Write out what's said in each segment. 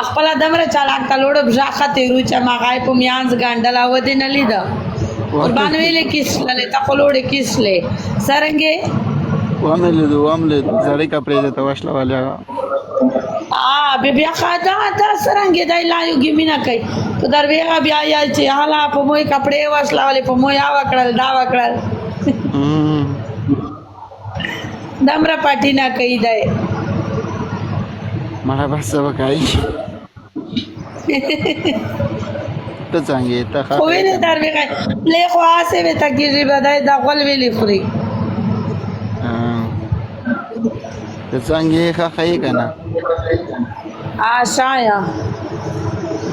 خپل دمره چالاک کلوړ بژاخه تیرو چې ما غای په میانز ګاندلا ودی نه لیدا قربان ویلې کیسلې تا کلوړ کیسلې سرنګې واملې زړې کپړې ته واشله والیا بیا خاطا تا سرنګې دای لایو ګمینا کوي ته درویغه بیا یا چې حالا په موي کپڑے واشله والے په موي وکړل دا وکړل دمره پټی نه کوي دای مړه بس وکای ته څنګه ته خو وینې درویغه له خو اسه وې تکیږي بدای دا غول ویلې خوري ته څنګه ښه خای کنه شایا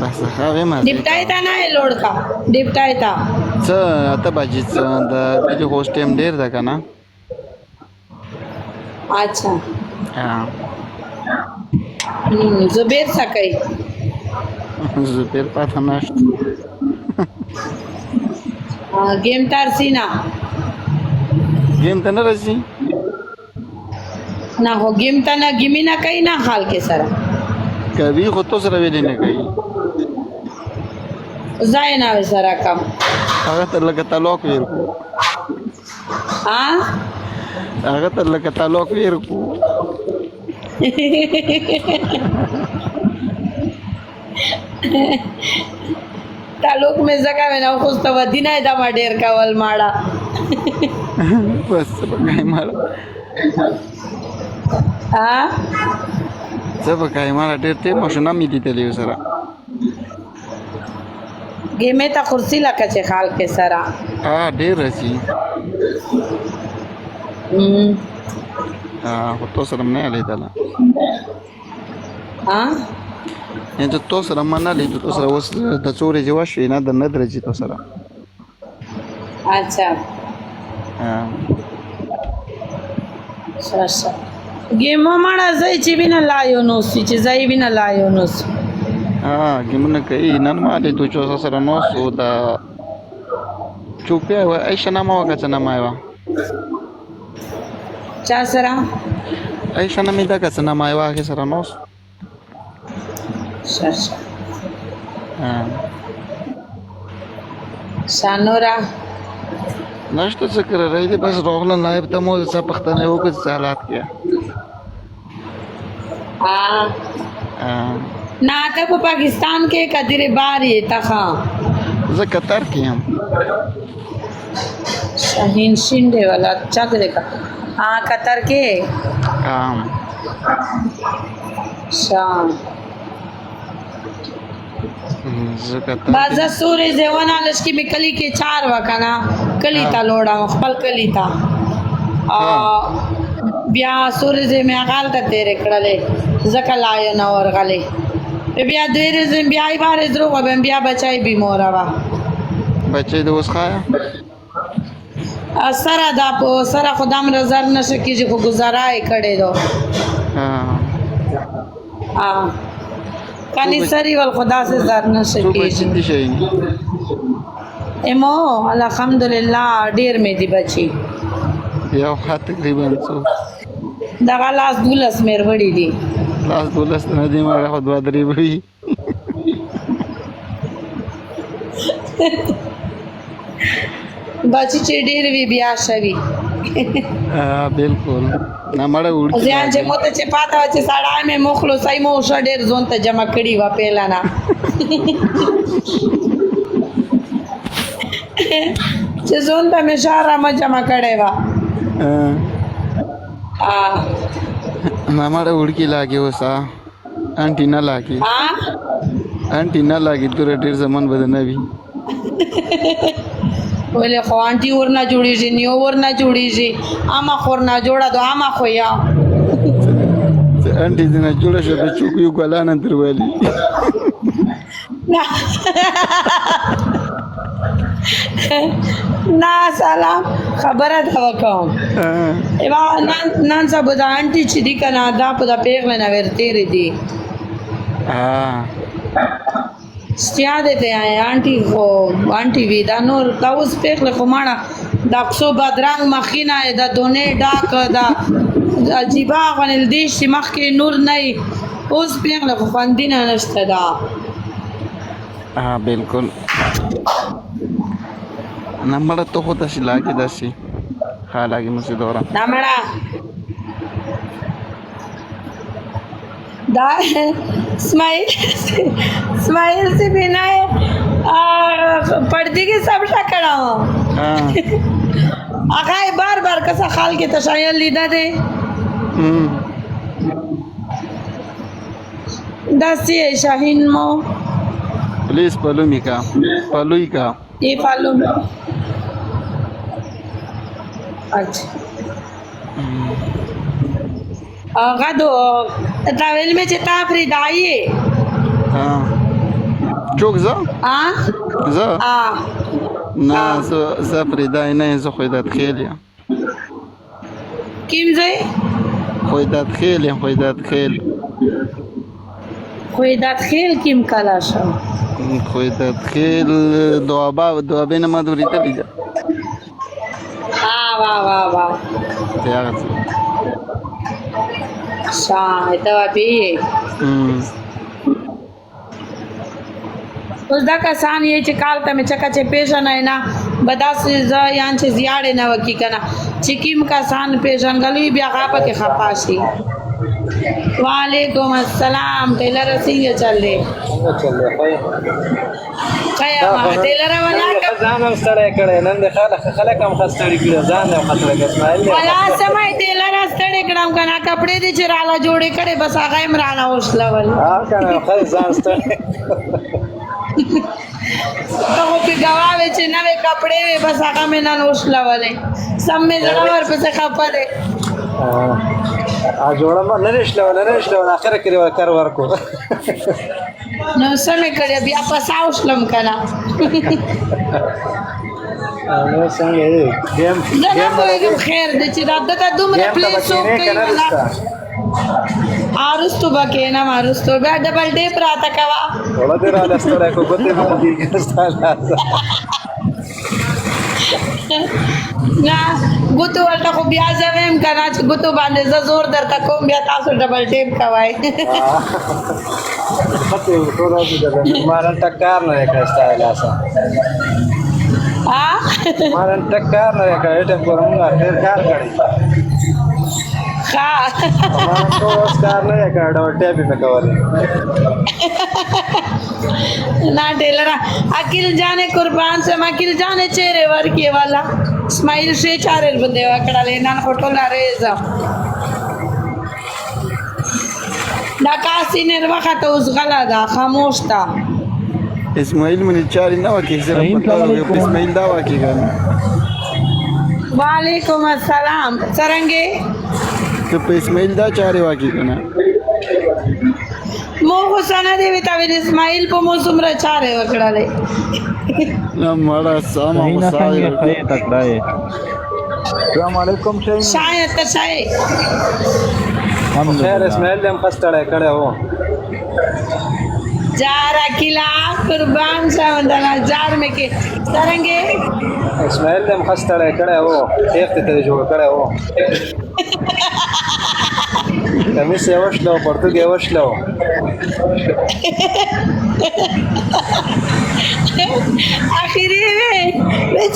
بس خاوې ما ډیپټای تا نه لوړ کا ډیپټای تا څه ته باجی څه د هوست ټیم ډیر ده کنه اچھا ها زبیر سکای زبیر پاتہ نشته گیم تار سینا گیم ته نه راځي نه هو گیم ته نه گیمی نه کوي نه حال کې سره کوي خو تو سره ویلې نه کوي ځای نه سره کم هغه تر لکه تعلق ورکو هغه تر لکه تعلق ورکو تعلق مې زکه نه خو ست ودینه دا ما ډیر کول ماړه بس بګای ماړه څه بګای ماړه ډیر ته مشونه مې دي تلې سره گیمه تا کرسی لکه چې خال کې سره ډیر رسی خو تو سره نه لیدل ان ته تو سره ما نه لیدل تو سره اوس د څورې جوا شوې نه د نه درځي تو سره اچھا شاشه گیم ماړه زای چې وینه لایو نو چې زای وینه لایو نو گیمونه کوي نن ما دې تو چوسه سره نو سو دا چوپیا و ایشه نامه وکړه نامه وا چا سره ایشه نامه دا کڅ نامه وا کې سره نو شاشه شانورا نشته څه کړی راځي دې بس روغله لایب ته مو څه پښتنه وکړ حالات کې ना ته په پاکستان کې کدیره باري تخا زه قطر کې هم شاهین شینډه والا چا کې کا قطر کې شام زه قطر بازا سورې ځوانه لشکې می کلی کې 4 وکنا کلی تا لوړا خپل کلی تا بیا سورې ز می غال ته تیرې کړلې زکه لایو نو ورغلې بیا ډېر زم بیا یې بار درو و بیا بچای بیمورا وا بچای د اوس خایا سره دا په سره خدام نظر نشه کیږي خو گزارای کړي دو کانی سری ول خدا سے زر نشه کیږي امو الحمدلله ډېر مې دی بچي یو خاط تقریبا څو دا لاس دولس مېر وړي دي لاس دولس نه دی ما خو دوا درې وي بچی چې ډېر وی بیا شوی بالکل نه مړ وړ ځان چې مو ته چې پاته چې ساړه مې مخلو سای مو ش ډېر ځون ته جمع کړي وا پیلا نه چې ځون ته مې شاره ما جمع کړي وا ما مړ وړ کی لاګي وسا انټي نه لاګي انټي نه لاګي تر ډېر زمان بدنه وی ولې خو انټي ورنه جوړیږي نیو ورنه جوړیږي اما خورنا جوړه دو اما خو یا انټي دې نه جوړه شو د چوکیو ګلان درولي نه سلام خبره دا وکم ایوا نن سبا د انټي چې دی کنه دا په د پیغله نه ورته ردی ستیاده ته آنټي خو آنټي وی دا نور دا اوس پیغله خو ماړه دا څو بدرنګ مخینه دا دونه ډاک دا عجیبه غنل دې چې مخ کې نور نه اوس پیغله خو خوندي نه نشته دا ها بالکل نه مړه ته خو داسې لاګې داسې ښه لاګې مې دوره دا مړه دا स्माइल से बिना पर्दे के सब टकड़ा हो आगाए बार बार कसा खाल के तशायल लीदा दे दसी है शाहीन मो प्लीज पलुमिका पलुइका ये फालू अच्छा غدو تاویل میں چتا فریدائی ها چوک زه زه نه زه فریدای نه زه خویدات خیل یم کیم زی خویدات خیل یم خویدات خیل کیم کلا شو خویدات خیل دوابه نه ما دوری تلی جا वाह تیاغ زه شاه دوا پیye اوس دا کسان یې چې کال ته مې چکه چې پیژنه نه بداس ز یان چې زیاړې نه وکی کنه چې کیم کسان پیژنګلوي بیا غاپه کې خپاشي وعلیکم السلام ټیلر څنګه چل دی خیا ما ټیلر ولا ځان هم ستړی کړی نن د خلک هم ستړي کړي ځان هم خطر اسماعیل ولا سمای ټیلر ستړی کړم کنه کپڑے دې چې رالا جوړې کړي بس هغه هم رانا وشلول کنه خل ځان ستړی तो पे गवावे चे नवे कपड़े वे बस आका में ना नोशला वाले सब में जरा वर पे से खपा दे आ जोड़ा में नरेश लेवल आखिर करे कर वर्को नो समय करे अभी आप साउशलम करा नो संगे गेम गेम खैर दे ची दादा का दुम प्ले सो कई वाला आरुस्तु बकेना मारुस्तु बे डबल डे प्राता कवा थोड़ा देर आला स्टोरी को गोते बंदी के स्टाइल ना गुतो वाला को बिया जावेम करा गुतो बांधे जोर दर का कोम बिया तासो डबल टेप कवाई पते थोड़ा भी मारन टक्कर ना का स्टाइल ऐसा मारन टक्कर ना का एटम करूंगा फिर कार करें हमारा तो स्टार नहीं का डॉटे भी में कवर ना टेलरा अकिल जाने कुर्बान से अकिल जाने चेहरे वर के वाला स्माइल से चारे बंदे अकड़ा लेना फोटो ला रेजा नकासी निर्वा का तो उस गला दा खामोश था اسماعیل من چاری نه وکی زره پتا یو اسماعیل دا وکی کنه वालेकुम अस्सलाम सरंगे ته په اسماعیل دا چاري وکی کنه مو حسنا دیوی تا ویل اسماعیل په مو سمره چاره وکړاله نه مړه ساما وسایل السلام علیکم شاید ته شاید خیر اسماعیل هم خستړی کړه هو جارا किला कुर्बान शावंदना जार में के सरंगे اسماعیل هم خستړی کړه هو ایخ ته جوړ کړه هو کمیس یې وښلو پرتګ یې وښلو आखिरी में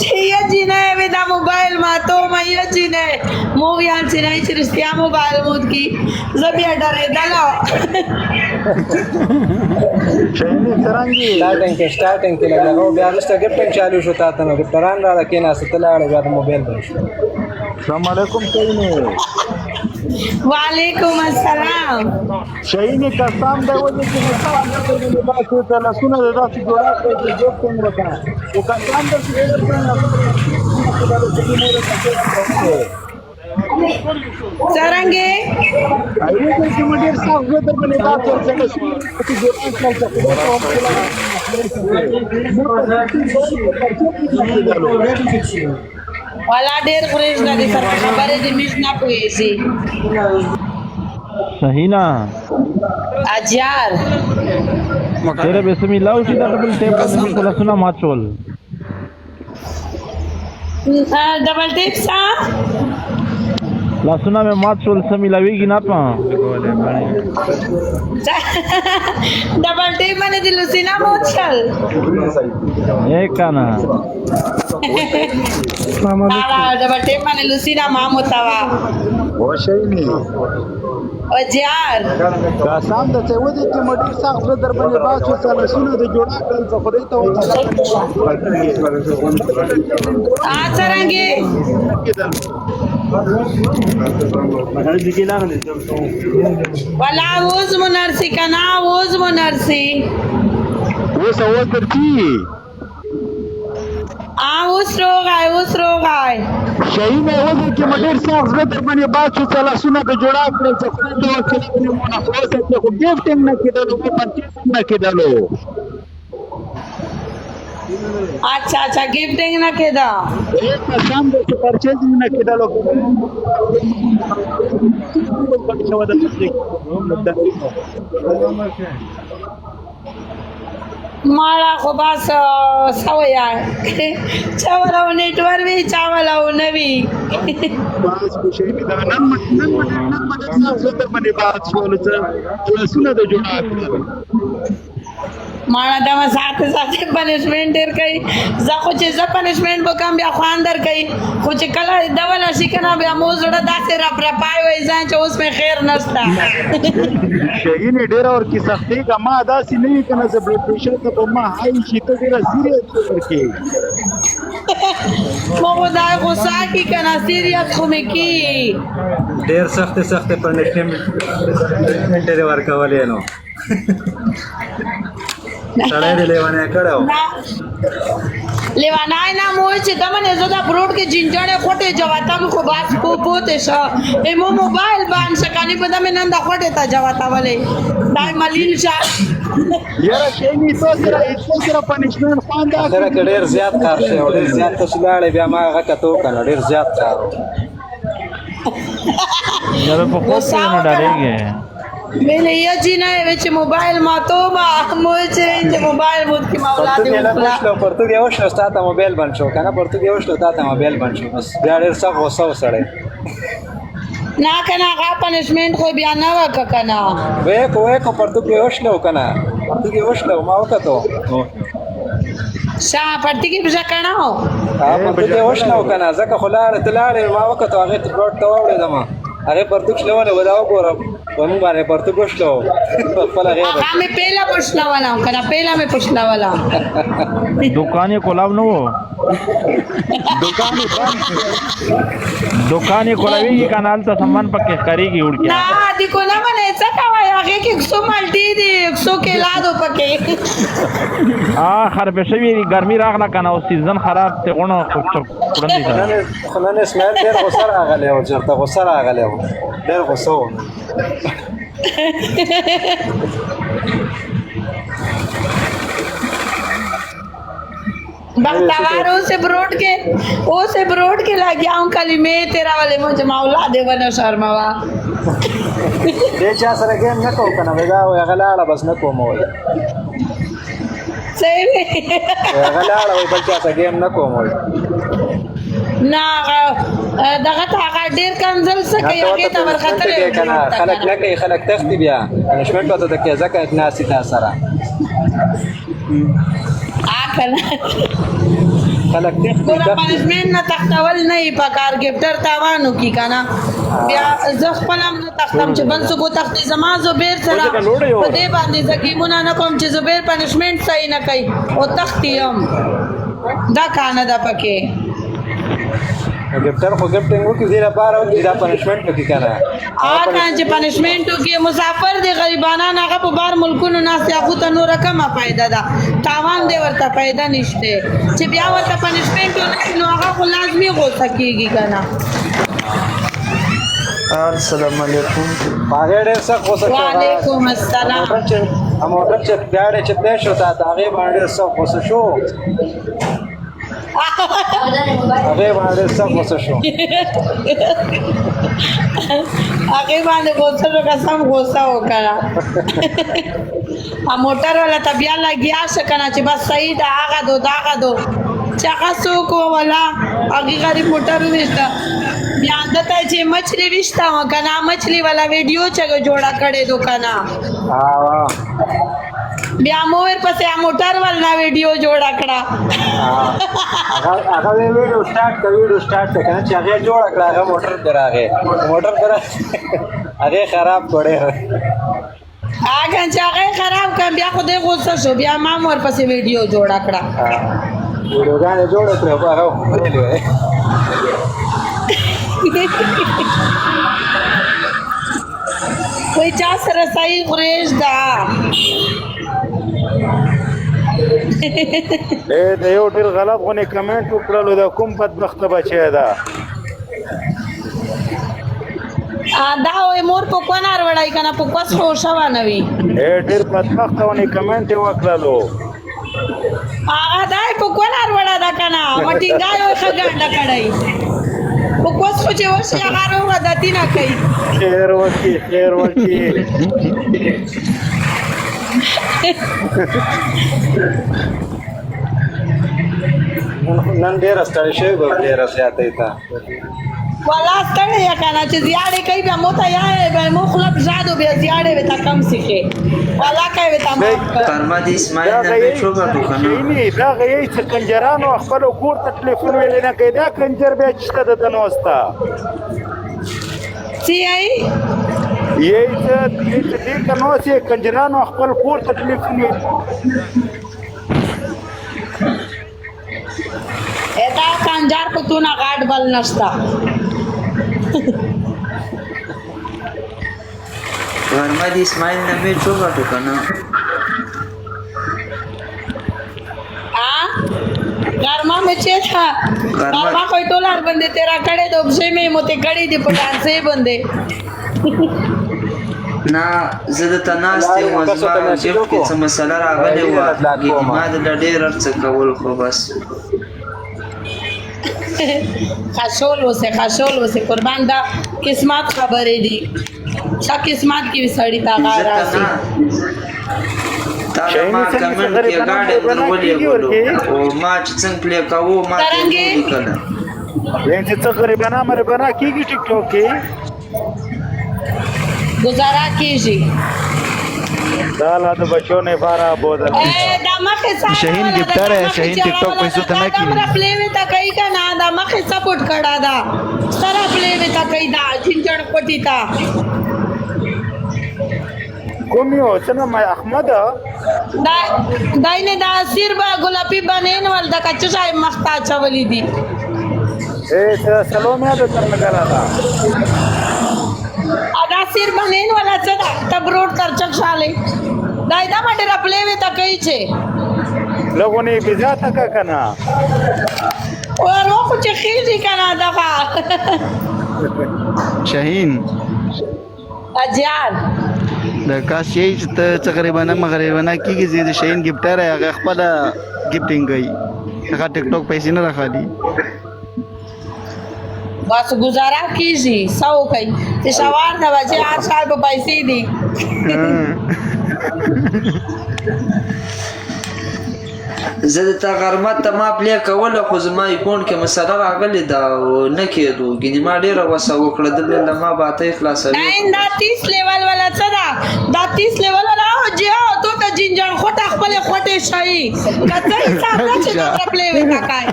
चाहिए जीना है मेरा मोबाइल मा तो मैं जीना है मूवी आन से नहीं चिरस्तिया मोबाइल मुद की जबिया डरे दलो स्टार्टिंग के लगा हो बिहार में गिफ्टिंग चालू होता था ना गिफ्टरान रहा कि ना सतला वाला मोबाइल पर अस्सलाम वालेकुम सही वालेकुम अस्सलाम सही ने कसम दे वो कि मैं बात करता ला सुना दे रात जोड़ा के जो तुम बता वो कसम दे सरंगे आइए तो कमेंट साफ वेदर में बात कर सकते कि जो वाला डेर फ्रेश ना दे सर खबर है मिस ना कोई सी सही ना अजार तेरे बिस्मिल्लाह उसी डबल टेप को सुना माचोल डबल टेप सा لاسونه مې مات شول څه میلاویږي نه په ډبل ټیم باندې د لوسینا موت شل کنه ډبل ټیم باندې لوسینا ماموتا وا او جار قسم د څه ودی چې مډیر سخت زړه در باندې باسو سره سونه د جوړا کړل په خدای ته څرنګه ولا اوس منرسي کنا اوس منرسي اوس درتي اوس روغای شاهین وځي چې مډیر سخت زړه در باندې باسو سره سونه د جوړا کړل په خدای ته وکړي مونږ خو څه خو ګیفټینګ نه کېدلو په پنځه نه کېدلو अच्छा गिफ्टिंग ना केदा एक शाम दे परचेजिंग ना केदालो माळा खो बास सवय आहे चावलाव नेटवर बी चावलाव नवी बास खुशी दा नन मध्ये बात बोलचं सुना दे जोडा माळा दमा साथ पनिशमेंट ډیر کوي زخه چې ز پنیشمنت وکم بیا خواندر کوي خو چې کله دول شي کنه بیا موزړه داسې را پر پای وای ځان چې اوس مې خیر نشتا شاهین ډیر اور کی سختي کا ما داسې نه کنه ز بلډ پريشر ته په ما هاي شي ته ډیر سیریس ورکی مو دا غوسه کی کنه سیریس خو مې کی ډیر سخت پنیشمنت ډیر ورکولې نو سړی دې لیوانه کړو لیوانای نه مو چې دمنه زدا فروټ کې جنجړې خوټه جواتا کو باس پوته شه ایمو موبایل باندې شکانی په دمه نن د خوټه ته جواتا ولې دای ملیل شه یاره شینی تو سره پنیشمنت خواندا سره ډیر زیات کار شه ډیر زیات تسلاړې بیا ما هغه کتو کنه ډیر زیات کار یاره په خوښ نه ډارېږي मैंने ये जीना है वेचे मोबाइल मा तो मा मुझे इंजे मोबाइल मुझ की मौलादी उखला परतुगे वशो स्टाता मोबाइल बनशो kana परतुगे वशो ताता मोबाइल बनशो बस गाडर सब वसो सडे ना कना का पनिशमेंट को बयान ना वक कना वे को परतुगे वशो kana परतुगे वशो मा वकतो शा पट्टी की बिजा कना हो परतुगे वशो kana zaka khulaare tlaare ma wakato hagه ټوټ ته وړه دما هغه پرتګ شلونه وداو ګورم ونه باندې پرتګ شلو خپل هغه हमें पहला पूछना वाला हूं कना पहला में पूछना वाला दुकाने कोलाव न हो दुकाने कोलावी कानाल तो सम्मान पक्के करेगी उड़ के ना आदि को ना मने ऐसा का आगे कि 100 मल्टी दे 100 के ला दो पके خربشوی ګرمي راغله کنه او سیزن خراب ته غونو کړندې ده خلانه اسماعیل ډېر غوسه راغلی او چرته غوسه راغلی او ډېر غوسه و बख्तावार से ब्रोड के लग गया हूं कली में तेरा वाले मुझे मौला दे वन शर्मावा دې چا سره ګیم نه کو کنه ودا او غلاړه بس نه کوم وای सही में غلاړه وای بل چا سره ګیم نه کوم وای ना دغه تا ډیر کنزل سکه یوګه تا ورخطر کنه خلک نه کوي خلک تختی بیا پنشمنت وته کې ځکه ناسي تا سره خلک تختی پنشمنت نه تختول نه پکار گفټر تاوانو کی کنه بیا زخ پلم نه تختم چې بل څه کو تختی زما زبیر سره په دې باندې زکیمونه نه کوم چې زبیر پنشمنت صحیح نه کوي او تختیم دا کانه دا پکې ګفټر خو ګفټینګ وکړي زیره بار او دا پنشمنت وکړي کنه چې پنشمنت وکړي مسافر دي غریبانان هغه په بار ملکونو ناس یاغو ته نور کمه فائدہ ده تاوان دی ورته فائدہ نشته چې بیا ورته پنشمنت نو هغه خو لازمي غوسه کیږي کنه السلام علیکم هغه ډېر سخت غوسه کوي وعلیکم السلام موټر چې ګاډي چې تې شو تا هغه باندې سخت غوسه شو هغه باندې سخت غوسه شو هغه باندې غوسه قسم غوسه وکړه ا موټر ولا طبيعه لګیا شکنه چې بس صحیح ده هغه دو چې هغه څوک ولا هغه غریب موټر وېستا بیا دته چې مچھلی وېستا وکنه مچھلی والا ویډیو چې جوړا کړي دوکانا بیا مو ورپسې موټر والا ویډیو جوړا کړه هغه ویډیو سٹارټ کنه چې هغه جوړ کړه هغه موټر پر هغه خراب کړي هغه چې هغه خراب کړ بیا خو دې غوسه شو بیا ما مور پسې ویډیو جوړا کړه ویډیوګانې جوړ کړو هغه ویلې کوئی چا سره صحیح غریش دا د یو ډېر غلط غونې کمنټ وکړلو د کوم بدبخته بچی ده دا وې مور په کونار وړای کنه په کوس خو شوانه وی ډېر بدبخته غونې کمنټ وکړلو هغه دای په کونار وړا دا کنه وټینګای او څنګه کړای په کوس خو چې وشي هغه ورو دتی نه کوي خیر وکي نن ډېر ستړی شوی به ډېر زیاتې تا ولا ستړی یا کنه چې زیاړې کوي بیا مو ته یا به مو خپل زادو بیا زیاړې وتا کم سیخه ولا کوي وتا ما فرما دي اسماعیل نه شو غټو کنه نه دا غي چې کنجرانو خپل کور ته ټلیفون ویل نه کوي دا کنجر بیا چته د دنوستا سی آی یې چې کنو چې کنجرانو خپل کور ته ټلیفون ویل اتا کنجار کو تو ना गाट बल नसता فرما دي اسماعیل نه شو غټو کنه घरमा में चे था घरमा कोई टोलार बंदे तेरा कड़े दो से में मोते कड़ी दी पटान से बंदे نا زده تناسته وزما چې څه مسله راغلی و ما د ډېر څه کول خو بس خشول وسه قربان دا قسمت خبرې دي چا قسمت کی وسړی تا غاراسي تا ما کمنټ کې گاډي ورولې ورو او ما چې څنګه پلی کاوه ما ته وکړه یې چې تقریبا مر بنا کیږي ټیک ټاک کې گزارا کیږي دا لا د بچو نه بارا بودل دا مخه شاهین گفتار ہے شاهین ٹک ٹاک پیسو ته نه دا پلی وتا کوي کنه دا مخه سپورټ کړه دا سره پلی وتا کوي دا چنچړ پټی تا کوم یو څنګه ما احمد داینه دا سیر با ګلابي بنین ول د کچو شای مختا چولې دي سلام یاد تر لګا دا ادا سیر بنین والا څه تب روډ تر چښاله دایدا باندې رپلې وتا کوي چې لغونی بذاته کا کنه اور خو چې خېږي کنه دغه شاهین اجان د کاش یې ته تقریبا مغربا کیږي زید شاهین گفتار هغه خپل گفټینګ کوي هغه ټیک ټاک پیسې نه راخالي بس گزارا کیږي سو کوي چې شوار د بچي 8 سال په پیسې دي زه تا غرمه ته ما پلی کول خو زما ایفون کې مسله راغلی دا نه کېدو ګینه ما ډیره وسه وکړه د ما باته خلاصوي دا 30 لیول والا څه دا 30 لیول والا جو تو ته جنجان خټه خپل خټه شي کته حساب نه چې دا پلی وتا کای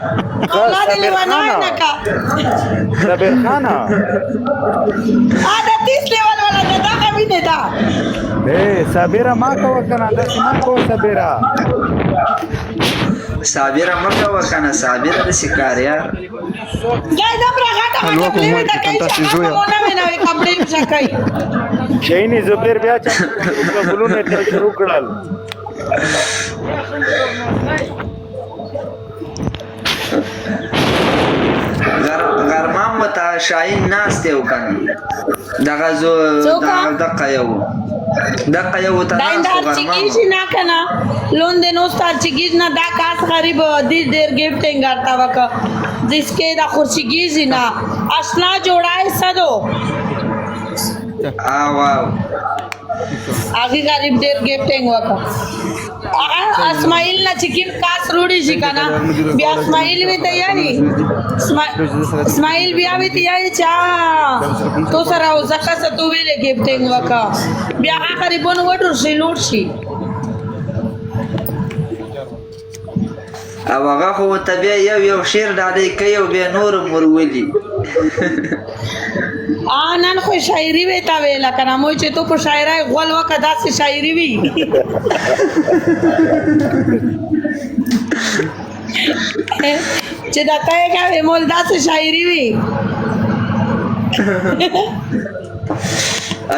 الله دې ونه نه کا صبر خانه دا 30 لیول والا دا کمی نه دا صابره ما کو کنه دا ما کو صابره صابره مکه وکنه صابره د شکاریا دا برغاټه ما پلی وتا کای چې مونږ نه وي کپڑے ځکای شاهین زبیر بیا چې ګلونه تر شروع کړل غرمام متا شاهین ناس ته وکنه دغه زو دغه یو ته دایندار چیگیش نه کنه لون دنو ستار چیگیش نه دا کاس غریب دیر دیر گفٹنگ کرتا وکا جس کے دا خورشیگیزی نه اشنا جوڑای سدو واو آگی غریب دیر گفٹنگ وکا اسماعیل نه چې کوم کاس روړي شي کنه بیا اسماعیل وی تیاری اسماعیل بیا وی تیاری چا تو سره او زکه ته تو ویلې گیفټینګ وکا بیا قریبون وټر شي لوټ شي او هغه خو ته بیا یو شعر ډالۍ کوي او بیا نور مرولي نن خو شاعري وی تا ویلا کنه مو چې تو په شاعرای غول وکړه داسې شاعري وی چې دا ته کوي مول داسې شاعري وی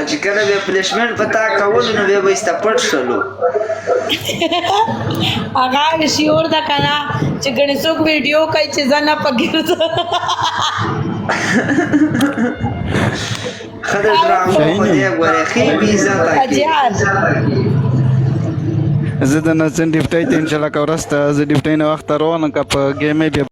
چې کله بیا پلیسمنټ پتا کول نو بیا به استپټ شلو هغه شیور دا کنه چې ګڼې څوک ویډیو کوي چې ځان نه پګیږي خدای درامو خو دې غوړې خې بي عزت اجار زه د نن ډیپټای ته ان شاء الله کا ورسته زه ډیپټای نه وخت روانه کا په ګیمې